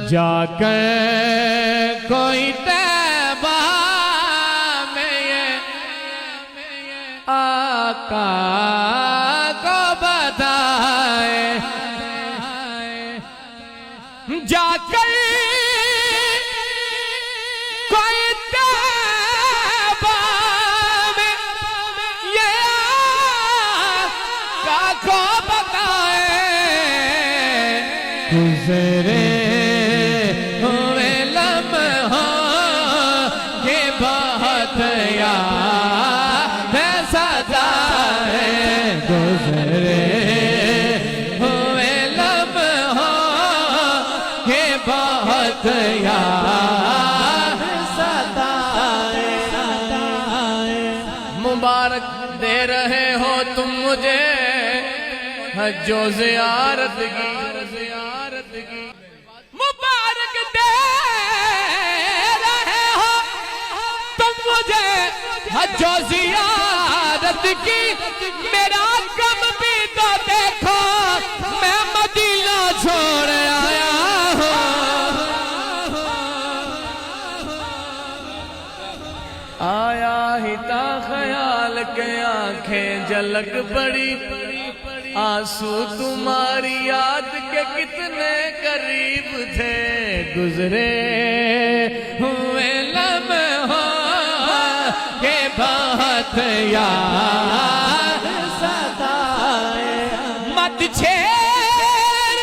جا کر کوئی طیبہ میں یہ آقا کو بتائے، جا کر کوئی طیبہ میں یہ آقا کو بتائے، گزرے ہوئے لمحوں یہ بہت یاد ستائے، گزرے ہوئے لمحوں یہ بہت یاد ستائے۔ مبارک دے رہے ہو تم مجھے حج و زیارت کی، مبارک دے رہے ہو تم مجھے حج و زیارت کی، میرا کم بھی تو دیکھو میں مدینہ چھوڑ آیا ہوں، آیا ہی تا خیال کے آنکھیں جھلک پڑی، آنسو تمہاری یاد کے کتنے قریب تھے، گزرے ہوئے لمحوں کے بہت یاد ستائے، مت چھیڑ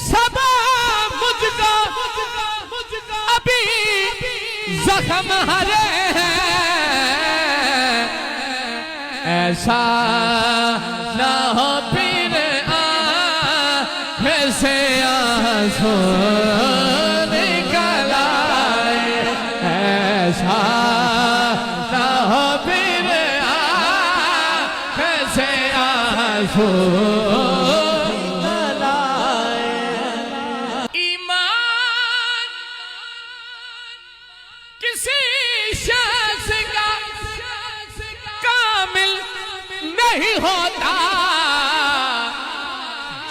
صبا مجھ کو ابھی زخم ہرے ہیں، ایسا نہ ہو پھر آنکھ سے آنسو نکل آئے، ایسا نہ ہو پھر آنکھ سے آنسو نکل آئے۔ ایمان کسی شخص کا کامل نہیں ہوتا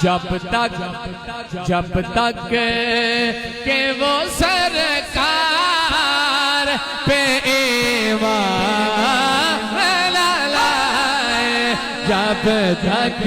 جب تک کہ وہ سرکار پہ ایمان نہ لائے، جب تک